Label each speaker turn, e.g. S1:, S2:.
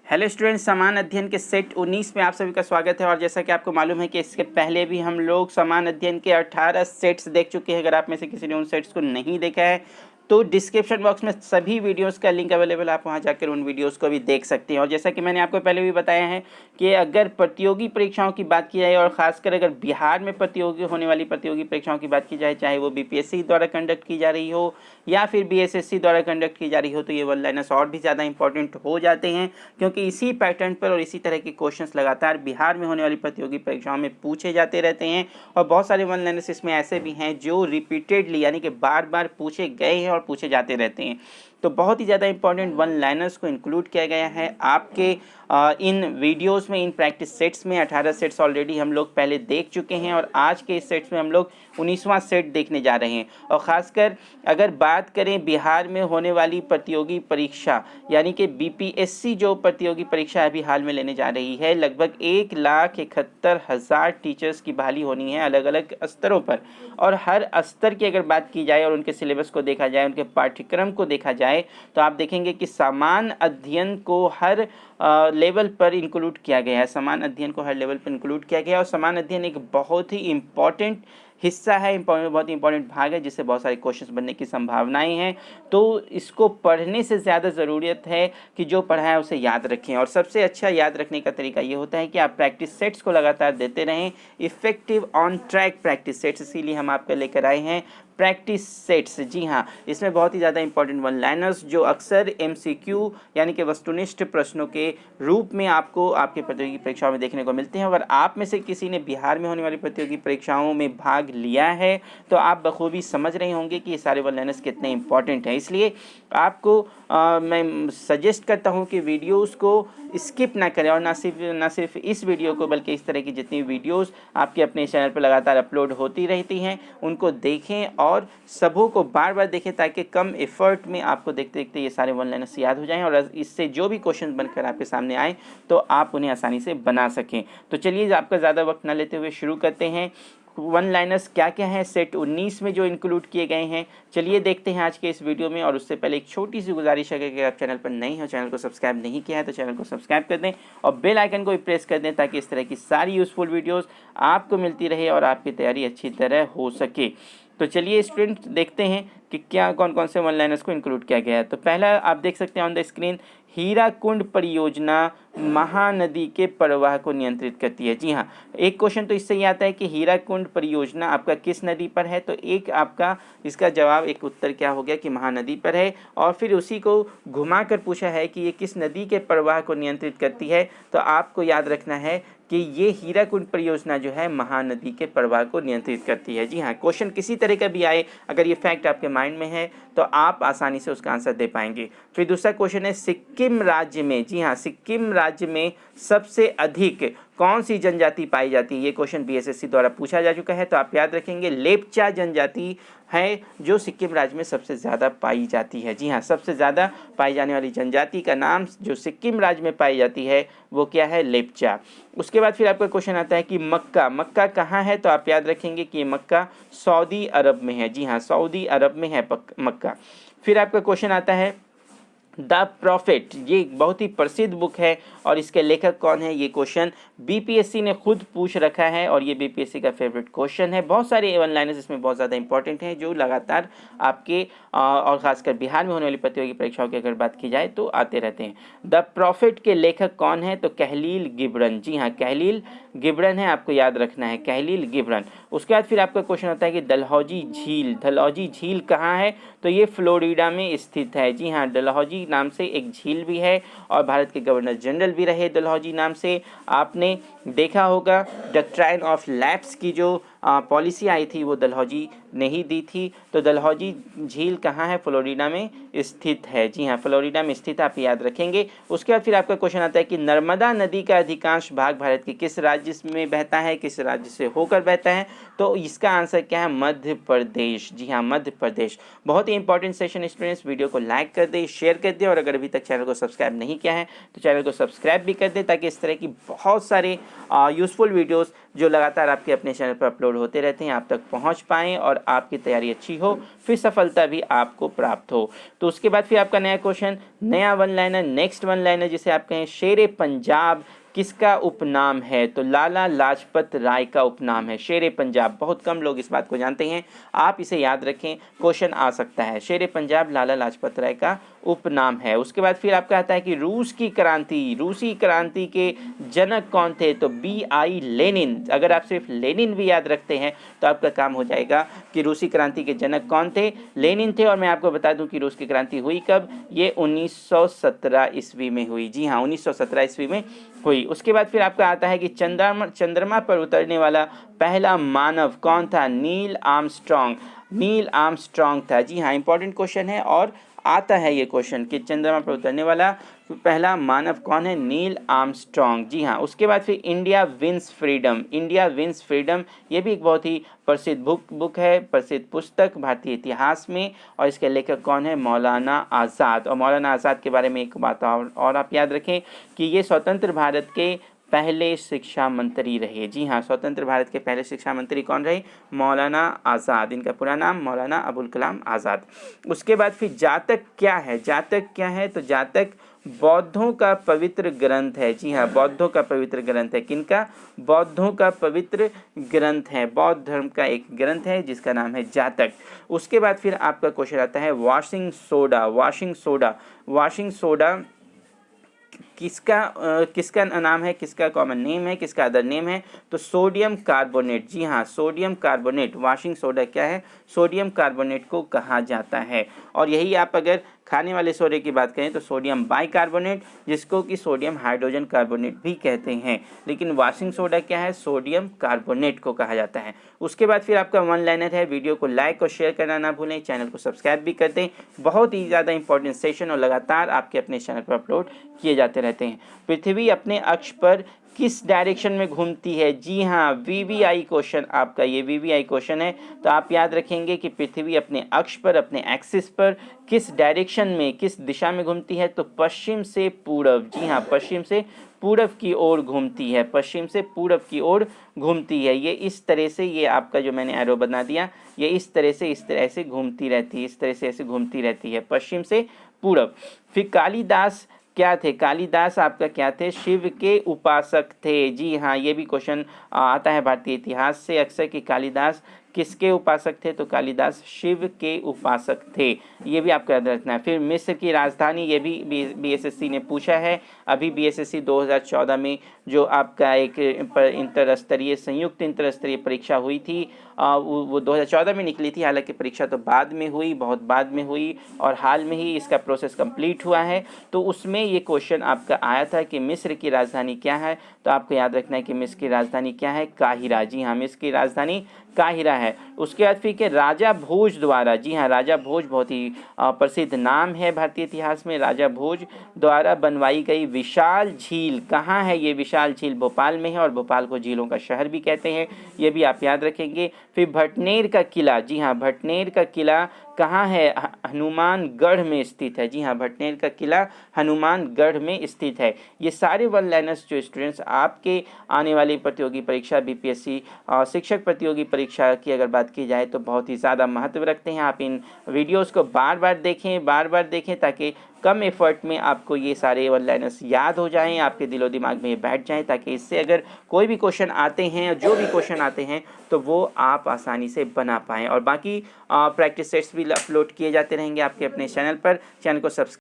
S1: Hello students, समान अध्ययन के सेट 19 में आप सभी का स्वागत है। और जैसा कि आपको मालूम है कि इसके पहले भी हम लोग समान अध्ययन के 18 सेट्स देख चुके हैं। अगर आप में से किसी ने उन सेट्स को नहीं देखा है तो डिस्क्रिप्शन बॉक्स में सभी वीडियोस का लिंक अवेलेबल, आप वहां जाकर उन वीडियोस को भी देख सकते हैं। और जैसा कि मैंने आपको पहले भी बताया है कि अगर प्रतियोगी परीक्षाओं की बात की जाए और ख़ासकर अगर बिहार में प्रतियोगी होने वाली प्रतियोगी परीक्षाओं की बात की जाए, चाहे वो बीपीएससी द्वारा कंडक्ट की जा रही हो या फिर बीएसएससी द्वारा कंडक्ट की जा रही हो, तो ये वन लाइनर्स और भी ज़्यादा इंपॉर्टेंट हो जाते हैं, क्योंकि इसी पैटर्न पर और इसी तरह के क्वेश्चंस लगातार बिहार में होने वाली प्रतियोगी परीक्षाओं में पूछे जाते रहते हैं। और बहुत सारे वन लाइनर्स इसमें ऐसे भी हैं जो रिपीटेडली यानी कि बार बार पूछे गए हैं और पूछे जाते रहते हैं। तो बहुत ही ज़्यादा इंपॉर्टेंट वन लाइनर्स को इंक्लूड किया गया है आपके इन वीडियोस में, इन प्रैक्टिस सेट्स में। 18 सेट्स ऑलरेडी हम लोग पहले देख चुके हैं और आज के इस सेट्स में हम लोग 19वां सेट देखने जा रहे हैं। और ख़ासकर अगर बात करें बिहार में होने वाली प्रतियोगी परीक्षा यानी कि बीपीएससी जो प्रतियोगी परीक्षा अभी हाल में लेने जा रही है, लगभग 1,71,000 टीचर्स की बहाली होनी है अलग अलग स्तरों पर। और हर स्तर की अगर बात की जाए और उनके सिलेबस को देखा जाए, उनके पाठ्यक्रम को देखा जाए, तो आप देखेंगे कि समान अध्ययन को हर लेवल पर इंक्लूड किया गया है। समान अध्ययन को हर लेवल पर इंक्लूड किया गया है। और समान अध्ययन एक बहुत ही इम्पॉर्टेंट हिस्सा है, बहुत ही इंपॉर्टेंट भाग है, जिससे बहुत सारे क्वेश्चंस बनने की संभावनाएं हैं। तो इसको पढ़ने से ज़्यादा ज़रूरत है कि जो पढ़ा है उसे याद रखें। और सबसे अच्छा याद रखने का तरीका ये होता है कि आप प्रैक्टिस सेट्स को लगातार देते रहें। Effective on track practice sets, इसीलिए हम आपके लेकर आए हैं प्रैक्टिस सेट्स। जी हाँ, इसमें बहुत ही ज़्यादा इंपॉर्टेंट वन लाइनर्स जो अक्सर एमसीक्यू यानी कि वस्तुनिष्ठ प्रश्नों के रूप में आपको आपके प्रतियोगी परीक्षाओं में देखने को मिलते हैं। अगर आप में से किसी ने बिहार में होने वाली प्रतियोगी परीक्षाओं में भाग लिया है तो आप बखूबी समझ रहे होंगे कि ये सारे वन लाइनर्स कितने इंपॉर्टेंट हैं। इसलिए आपको मैं सजेस्ट करता हूँ कि वीडियोज़ को स्किप ना करें, और ना सिर्फ इस वीडियो को बल्कि इस तरह की जितनी वीडियोस आपके अपने चैनल पर लगातार अपलोड होती रहती हैं उनको देखें और सबों को बार बार देखें, ताकि कम एफर्ट में आपको देखते देखते ये सारे वन लाइनर्स याद हो जाएं और इससे जो भी क्वेश्चन बनकर आपके सामने आए तो आप उन्हें आसानी से बना सकें। तो चलिए आपका ज़्यादा वक्त ना लेते हुए शुरू करते हैं। वन लाइनर्स क्या क्या हैं सेट 19 में जो इंक्लूड किए गए हैं, चलिए देखते हैं आज के इस वीडियो में। और उससे पहले एक छोटी सी गुजारिश है कि अगर आप चैनल पर नए हो, चैनल को सब्सक्राइब नहीं किया है तो चैनल को सब्सक्राइब कर दें और बेल आइकन को भी प्रेस कर दें, ताकि इस तरह की सारी यूज़फुल वीडियोस आपको मिलती रहे और आपकी तैयारी अच्छी तरह हो सके। तो चलिए स्टूडेंट देखते हैं कि क्या कौन कौन से वन लाइनर्स को इंक्लूड किया गया है। तो पहला आप देख सकते हैं ऑन द स्क्रीन, हीराकुंड परियोजना महानदी के प्रवाह को नियंत्रित करती है। जी हाँ, एक क्वेश्चन तो इससे ही आता है कि हीराकुंड परियोजना आपका किस नदी पर है, तो एक आपका इसका जवाब, एक उत्तर क्या हो गया कि महानदी पर है। और फिर उसी को घुमा कर पूछा है कि ये किस नदी के प्रवाह को नियंत्रित करती है, तो आपको याद रखना है कि ये हीराकुंड परियोजना जो है महानदी के प्रवाह को नियंत्रित करती है। जी हाँ, क्वेश्चन किसी तरह का भी आए, अगर ये फैक्ट आपके माइंड में है तो आप आसानी से उसका आंसर दे पाएंगे। फिर दूसरा क्वेश्चन है, सिक्किम राज्य में, जी हाँ, सिक्किम राज्य में सबसे अधिक कौन सी जनजाति पाई जाती है। ये क्वेश्चन बीएसएससी द्वारा पूछा जा चुका है, तो आप याद रखेंगे लेपचा जनजाति है जो सिक्किम राज्य में सबसे ज़्यादा पाई जाती है। जी हाँ, सबसे ज़्यादा पाई जाने वाली जनजाति का नाम जो सिक्किम राज्य में पाई जाती है वो क्या है, लेपचा। उसके बाद फिर आपका क्वेश्चन आता है कि मक्का कहाँ है, तो आप याद रखेंगे कि मक्का सऊदी अरब में है। जी हाँ, सऊदी अरब में है मक्का। फिर आपका क्वेश्चन आता है द प्रॉफिट, ये एक बहुत ही प्रसिद्ध बुक है और इसके लेखक कौन है, ये क्वेश्चन बीपीएससी ने खुद पूछ रखा है और ये बीपीएससी का फेवरेट क्वेश्चन है। बहुत सारे वन लाइनर्स इसमें बहुत ज़्यादा इंपॉर्टेंट हैं जो लगातार आपके और ख़ासकर बिहार में होने वाली प्रतियोगी परीक्षाओं की अगर बात की जाए तो आते रहते हैं। द प्रॉफिट के लेखक कौन है, तो कहलील गिब्रन। जी हाँ, कहलील गिब्रन है, आपको याद रखना है कहलील गिब्रन। उसके बाद फिर आपका क्वेश्चन आता है कि डलहौजी झील कहाँ है, तो ये फ्लोरिडा में स्थित है। जी हाँ, डलहौजी नाम से एक झील भी है और भारत के गवर्नर जनरल भी रहे डलहौजी नाम से। आपने देखा होगा डॉक्ट्राइन ऑफ लैप्स की जो पॉलिसी आई थी वो डलहौजी ने ही दी थी। तो डलहौजी झील कहाँ है, फ्लोरिडा में स्थित है। जी हाँ, फ्लोरिडा में स्थित, आप याद रखेंगे। उसके बाद फिर आपका क्वेश्चन आता है कि नर्मदा नदी का अधिकांश भाग भारत के किस राज्य में बहता है, किस राज्य से होकर बहता है, तो इसका आंसर क्या है, मध्य प्रदेश। जी हाँ, मध्य प्रदेश। बहुत ही इंपॉर्टेंट सेशन स्टूडेंट्स, वीडियो को लाइक कर दें, शेयर कर दें और अगर अभी तक चैनल को सब्सक्राइब नहीं किया है तो चैनल को सब्सक्राइब भी कर दें, ताकि इस तरह की बहुत सारे यूज़फुल वीडियोस जो लगातार आपके अपने चैनल पर अपलोड होते रहते हैं आप तक पहुंच पाएँ और आपकी तैयारी अच्छी हो, फिर सफलता भी आपको प्राप्त हो। तो उसके बाद फिर आपका नया क्वेश्चन, नया one liner, next one liner जिसे आप कहें, शेरे पंजाब किसका उपनाम है? तो लाला लाजपत राय का उपनाम है शेरे पंजाब। बहुत कम लोग इस बात को जानते हैं, आप इसे याद रखें, क्वेश्चन आ सकता है। शेरे पंजाब लाला लाजपत राय का उपनाम है। उसके बाद फिर आपका आता है कि रूसी क्रांति के जनक कौन थे? तो BI लेनिन। अगर आप सिर्फ लेनिन भी याद रखते हैं तो आपका काम हो जाएगा कि रूसी क्रांति के जनक कौन थे? लेनिन थे। और मैं आपको बता दूं कि रूस की क्रांति हुई कब? ये 1917 ईस्वी में हुई। जी हाँ, 1917 ईस्वी में हुई। उसके बाद फिर आपका आता है कि चंद्रमा पर उतरने वाला पहला मानव कौन था? नील आर्मस्ट्रॉन्ग था। जी हाँ, इंपॉर्टेंट क्वेश्चन है और आता है ये क्वेश्चन कि चंद्रमा पर उतरने वाला पहला मानव कौन है? Neil Armstrong. जी हाँ। उसके बाद फिर इंडिया विंस फ्रीडम, ये भी एक बहुत ही प्रसिद्ध बुक है, प्रसिद्ध पुस्तक भारतीय इतिहास में, और इसके लेखक कौन है? मौलाना आज़ाद। और मौलाना आज़ाद के बारे में एक बात और आप याद रखें कि ये स्वतंत्र भारत के पहले शिक्षा मंत्री रहे। जी हाँ, स्वतंत्र भारत के पहले शिक्षा मंत्री कौन रहे? मौलाना आज़ाद। इनका पूरा नाम मौलाना अबुल कलाम आज़ाद। उसके बाद फिर जातक क्या है? तो जातक बौद्धों का पवित्र ग्रंथ है। जी हाँ, बौद्धों का पवित्र ग्रंथ है। किनका? बौद्धों का पवित्र ग्रंथ है। बौद्ध धर्म का एक ग्रंथ है जिसका नाम है जातक। उसके बाद फिर आपका क्वेश्चन आता है वॉशिंग सोडा किसका नाम है, किसका कॉमन नेम है, किसका अदर नेम है? तो सोडियम कार्बोनेट। जी हाँ, सोडियम कार्बोनेट। वॉशिंग सोडा क्या है? सोडियम कार्बोनेट को कहा जाता है। और यही आप अगर खाने वाले सोडे की बात करें तो सोडियम बाइकार्बोनेट, जिसको कि सोडियम हाइड्रोजन कार्बोनेट भी कहते हैं। लेकिन वॉशिंग सोडा क्या है? सोडियम कार्बोनेट को कहा जाता है। उसके बाद फिर आपका वन लाइनर है। वीडियो को लाइक और शेयर करना ना भूलें, चैनल को सब्सक्राइब भी कर दें। बहुत ही ज़्यादा इंपॉर्टेंट सेशन और लगातार आपके अपने चैनल पर अपलोड किए जाते रहते हैं। पृथ्वी अपने अक्ष पर किस डायरेक्शन में घूमती है? जी हाँ, VVI क्वेश्चन आपका, ये VVI क्वेश्चन है। तो आप याद रखेंगे कि पृथ्वी अपने अक्ष पर, अपने एक्सिस पर किस डायरेक्शन में, किस दिशा में घूमती है? तो पश्चिम से पूरब। जी हाँ, पश्चिम से पूरब की ओर घूमती है। पश्चिम से पूरब की ओर घूमती है। ये इस तरह से, ये आपका जो मैंने एरो बना दिया, ये इस तरह से घूमती रहती है, इस तरह से ऐसे घूमती रहती है, पश्चिम से पूरब। फिर कालिदास क्या थे? कालिदास आपका क्या थे? शिव के उपासक थे। जी हाँ, ये भी क्वेश्चन आता है भारतीय इतिहास से अक्सर कि कालिदास किसके उपासक थे? तो कालिदास शिव के उपासक थे। ये भी आपको याद रखना है। फिर मिस्र की राजधानी, ये भी BSSC ने पूछा है। अभी BSSC 2014 में जो आपका एक संयुक्त इंटर स्तरीय परीक्षा हुई थी, वो 2014 में निकली थी। हालांकि परीक्षा तो बाद में हुई, बहुत बाद में हुई, और हाल में ही इसका प्रोसेस कंप्लीट हुआ है। तो उसमें ये क्वेश्चन आपका आया था कि मिस्र की राजधानी क्या है? तो आपको याद रखना है कि मिस्र की राजधानी क्या है? काहिरा। जी हाँ, मिस्र की राजधानी काहिरा है। उसके बाद फिर के राजा भोज द्वारा, जी हाँ, राजा भोज बहुत ही प्रसिद्ध नाम है भारतीय इतिहास में। राजा भोज द्वारा बनवाई गई विशाल झील कहाँ है? ये विशाल झील भोपाल में है, और भोपाल को झीलों का शहर भी कहते हैं। ये भी आप याद रखेंगे। फिर भटनेर का किला, जी हाँ, भटनेर का किला कहाँ है? हनुमानगढ़ में स्थित है। जी हाँ, भटनेर का किला हनुमानगढ़ में स्थित है। ये सारे वन लाइनर्स जो स्टूडेंट्स आपके आने वाली प्रतियोगी परीक्षा BPSC शिक्षक प्रतियोगी परीक्षा की अगर बात की जाए तो बहुत ही ज़्यादा महत्व रखते हैं। आप इन वीडियोज़ को बार बार देखें ताकि कम एफर्ट में आपको ये सारे वन लाइनर्स याद हो जाएं, आपके दिलो दिमाग में ये बैठ जाएं, ताकि इससे अगर कोई भी क्वेश्चन आते हैं, जो भी क्वेश्चन आते हैं, तो वो आप आसानी से बना पाएँ। और बाकी प्रैक्टिस सेट्स भी अपलोड किए जाते रहेंगे आपके अपने चैनल पर। चैनल को सब्सक्राइब